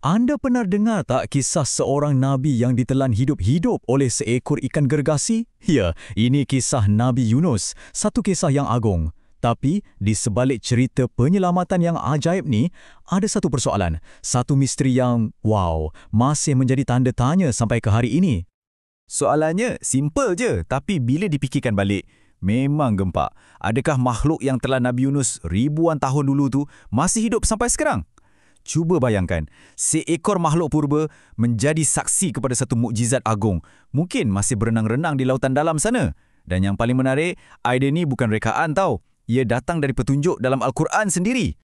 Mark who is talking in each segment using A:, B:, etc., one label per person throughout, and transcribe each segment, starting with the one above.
A: Anda pernah dengar tak kisah seorang Nabi yang ditelan hidup-hidup oleh seekor ikan gergasi? Ya, ini kisah Nabi Yunus, satu kisah yang agung. Tapi, di sebalik cerita penyelamatan yang ajaib ni, ada satu persoalan, satu misteri yang, masih menjadi tanda tanya sampai ke hari ini.
B: Soalannya simple je, tapi bila dipikirkan balik, memang gempak. Adakah makhluk yang telan Nabi Yunus ribuan tahun dulu tu masih hidup sampai sekarang? Cuba bayangkan, seekor makhluk purba menjadi saksi kepada satu mukjizat agung. Mungkin masih berenang-renang di lautan dalam sana. Dan yang paling menarik, idea ni bukan rekaan tau. Ia datang dari petunjuk dalam Al-Quran sendiri.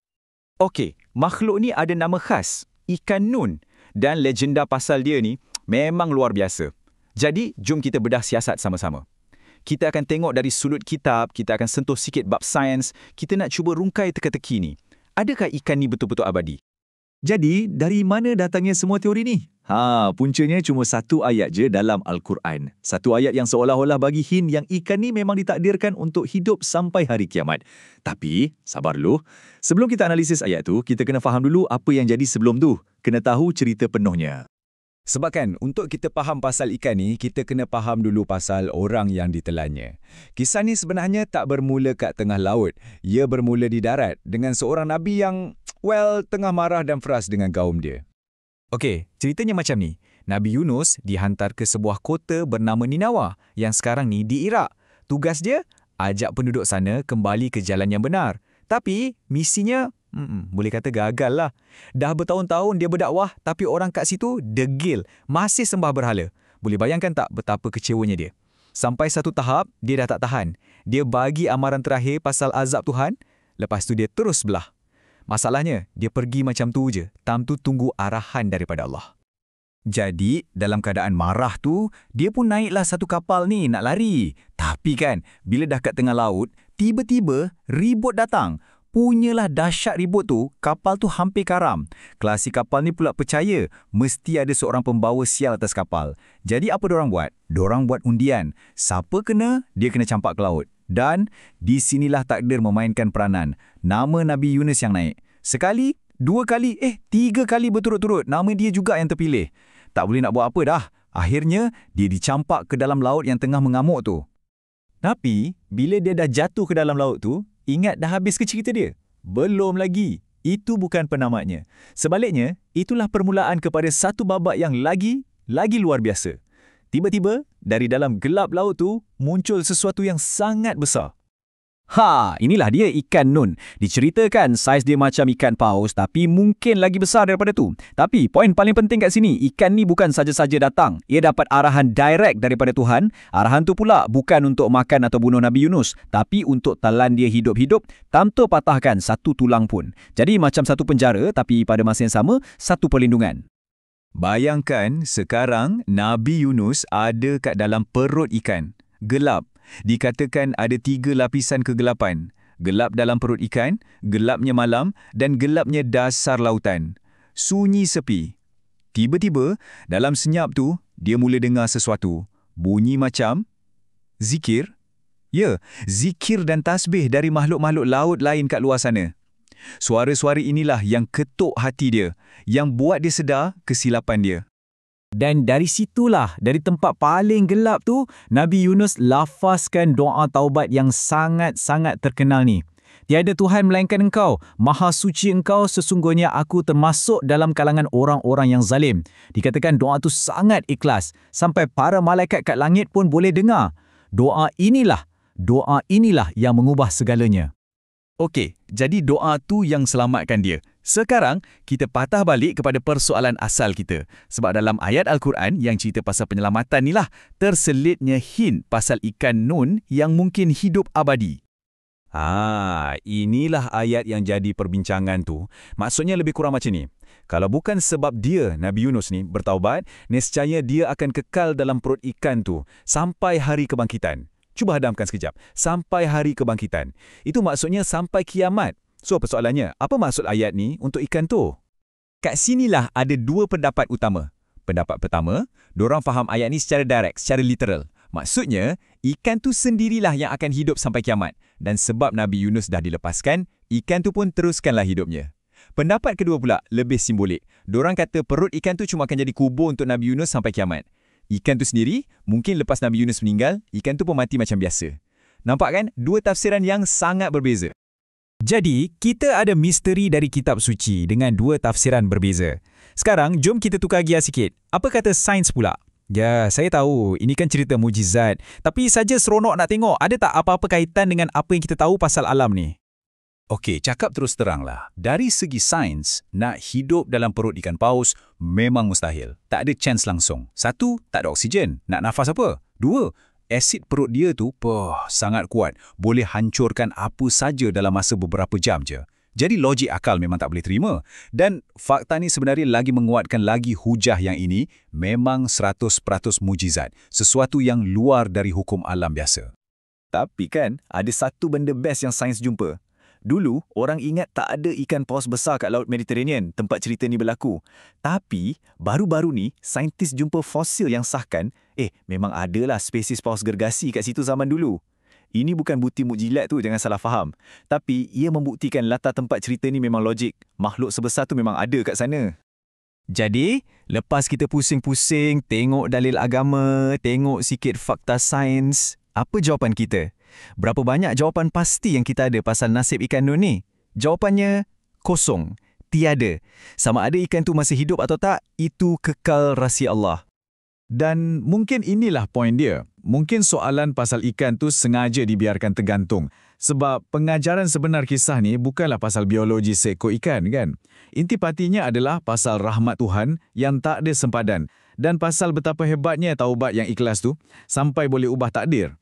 C: Okey, makhluk ni ada nama khas, ikan nun. Dan legenda pasal dia ni memang luar biasa. Jadi, jom kita bedah siasat sama-sama. Kita akan tengok dari sudut kitab, kita akan sentuh sikit bab sains, kita nak cuba rungkai teka-teki ni. Adakah ikan ni betul-betul abadi?
B: Jadi, dari mana datangnya semua teori ni? Puncanya cuma satu ayat je dalam Al-Quran. Satu ayat yang seolah-olah bagi hint yang ikan ni memang ditakdirkan untuk hidup sampai hari kiamat. Tapi, sabar dulu. Sebelum kita analisis ayat tu, kita kena faham dulu apa yang jadi sebelum tu. Kena tahu cerita penuhnya.
D: Sebab kan, untuk kita faham pasal ikan ni, kita kena faham dulu pasal orang yang ditelannya. Kisah ni sebenarnya tak bermula kat tengah laut. Ia bermula di darat dengan seorang Nabi yang, tengah marah dan frust dengan kaum dia.
B: Okey, ceritanya macam ni. Nabi Yunus dihantar ke sebuah kota bernama Ninawa yang sekarang ni di Iraq. Tugas dia, ajak penduduk sana kembali ke jalan yang benar. Tapi, misinya, boleh kata gagal lah. Dah bertahun-tahun dia berdakwah, tapi orang kat situ degil, masih sembah berhala. Boleh bayangkan tak betapa kecewanya dia? Sampai satu tahap, dia dah tak tahan. Dia bagi amaran terakhir pasal azab Tuhan, lepas tu dia terus belah. Masalahnya, dia pergi macam tu je. Tam tu tunggu arahan daripada Allah. Jadi, dalam keadaan marah tu, dia pun naiklah satu kapal ni nak lari. Tapi kan, bila dah kat tengah laut, tiba-tiba ribut datang. Punyalah dahsyat ribut tu, kapal tu hampir karam. Kelasi kapal ni pula percaya, mesti ada seorang pembawa sial atas kapal. Jadi apa dorang buat? Dorang buat undian. Siapa kena, dia kena campak ke laut. Dan di sinilah takdir memainkan peranan. Nama Nabi Yunus yang naik. Sekali, dua kali, tiga kali berturut-turut. Nama dia juga yang terpilih. Tak boleh nak buat apa dah. Akhirnya, dia dicampak ke dalam laut yang tengah mengamuk tu. Tapi, bila dia dah jatuh ke dalam laut tu, ingat dah habis ke cerita dia? Belum lagi. Itu bukan penamatnya. Sebaliknya, itulah permulaan kepada satu babak yang lagi luar biasa. Tiba-tiba, dari dalam gelap laut tu, muncul sesuatu yang sangat besar.
C: Inilah dia ikan nun. Diceritakan saiz dia macam ikan paus, tapi mungkin lagi besar daripada tu. Tapi, poin paling penting kat sini, ikan ni bukan saja-saja datang. Ia dapat arahan direct daripada Tuhan. Arahan tu pula bukan untuk makan atau bunuh Nabi Yunus, tapi untuk telan dia hidup-hidup tanpa patahkan satu tulang pun. Jadi, macam satu penjara, tapi pada masa yang sama, satu perlindungan.
B: Bayangkan sekarang Nabi Yunus ada kat dalam perut ikan. Gelap. Dikatakan ada 3 lapisan kegelapan. Gelap dalam perut ikan, gelapnya malam dan gelapnya dasar lautan. Sunyi sepi. Tiba-tiba, dalam senyap tu, dia mula dengar sesuatu. Bunyi macam zikir. Ya, zikir dan tasbih dari makhluk-makhluk laut lain kat luar sana. Suara-suara inilah yang ketuk hati dia, yang buat dia sedar kesilapan dia.
C: Dan dari situlah, dari tempat paling gelap tu, Nabi Yunus lafazkan doa taubat yang sangat-sangat terkenal ni. Tiada Tuhan melainkan Engkau, Maha Suci Engkau, sesungguhnya aku termasuk dalam kalangan orang-orang yang zalim. Dikatakan doa tu sangat ikhlas, sampai para malaikat kat langit pun boleh dengar. Doa inilah yang mengubah segalanya.
B: Okey, jadi doa tu yang selamatkan dia. Sekarang, kita patah balik kepada persoalan asal kita. Sebab dalam ayat Al-Quran yang cerita pasal penyelamatan ni lah, terselitnya hint pasal ikan nun yang mungkin hidup abadi. Inilah ayat yang jadi perbincangan tu. Maksudnya lebih kurang macam ni. Kalau bukan sebab dia, Nabi Yunus ni, bertaubat, nescaya dia akan kekal dalam perut ikan tu sampai hari kebangkitan. Cuba hadamkan sekejap. Sampai hari kebangkitan. Itu maksudnya sampai kiamat. So, persoalannya, apa maksud ayat ni untuk ikan tu? Kat sinilah ada 2 pendapat utama. Pendapat pertama, dorang faham ayat ni secara direct, secara literal. Maksudnya, ikan tu sendirilah yang akan hidup sampai kiamat. Dan sebab Nabi Yunus dah dilepaskan, ikan tu pun teruskanlah hidupnya. Pendapat kedua pula lebih simbolik.
D: Diorang kata perut ikan tu cuma akan jadi kubur untuk Nabi Yunus sampai kiamat. Ikan tu sendiri, mungkin lepas Nabi Yunus meninggal, ikan tu pun mati macam biasa. Nampak kan? Dua tafsiran yang sangat berbeza.
C: Jadi, kita ada misteri dari kitab suci dengan dua tafsiran berbeza. Sekarang, jom kita tukar gear sikit. Apa kata sains pula? Ya, saya tahu, ini kan cerita mujizat. Tapi saja seronok nak tengok, ada tak apa-apa kaitan dengan apa yang kita tahu pasal alam ni?
A: Okey, cakap terus teranglah. Dari segi sains, nak hidup dalam perut ikan paus memang mustahil. Tak ada chance langsung. Satu, tak ada oksigen. Nak nafas apa? Dua, asid perut dia tu sangat kuat. Boleh hancurkan apa saja dalam masa beberapa jam je. Jadi logik akal memang tak boleh terima. Dan fakta ni sebenarnya lagi menguatkan lagi hujah yang ini memang 100% mujizat. Sesuatu yang luar dari hukum alam biasa.
B: Tapi kan, ada satu benda best yang sains jumpa. Dulu, orang ingat tak ada ikan paus besar kat Laut Mediterranean, tempat cerita ni berlaku. Tapi, baru-baru ni, saintis jumpa fosil yang sahkan, memang adalah spesies paus gergasi kat situ zaman dulu. Ini bukan bukti mukjizat tu, jangan salah faham. Tapi, ia membuktikan latar tempat cerita ni memang logik. Makhluk sebesar tu memang ada kat sana.
C: Jadi, lepas kita pusing-pusing, tengok dalil agama, tengok sikit fakta sains, apa jawapan kita? Berapa banyak jawapan pasti yang kita ada pasal nasib ikan nun ni? Jawapannya, kosong. Tiada. Sama ada ikan tu masih hidup atau tak, itu kekal rahsia Allah.
D: Dan mungkin inilah poin dia. Mungkin soalan pasal ikan tu sengaja dibiarkan tergantung. Sebab pengajaran sebenar kisah ni bukanlah pasal biologi seekor ikan, kan? Intipatinya adalah pasal rahmat Tuhan yang tak ada sempadan. Dan pasal betapa hebatnya taubat yang ikhlas tu sampai boleh ubah takdir.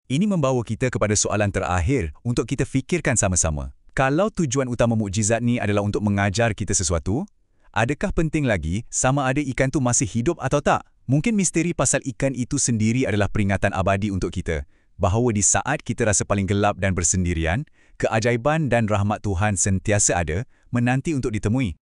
A: Ini membawa kita kepada soalan terakhir untuk kita fikirkan sama-sama. Kalau tujuan utama mukjizat ni adalah untuk mengajar kita sesuatu, adakah penting lagi sama ada ikan tu masih hidup atau tak? Mungkin misteri pasal ikan itu sendiri adalah peringatan abadi untuk kita, bahawa di saat kita rasa paling gelap dan bersendirian, keajaiban dan rahmat Tuhan sentiasa ada, menanti untuk ditemui.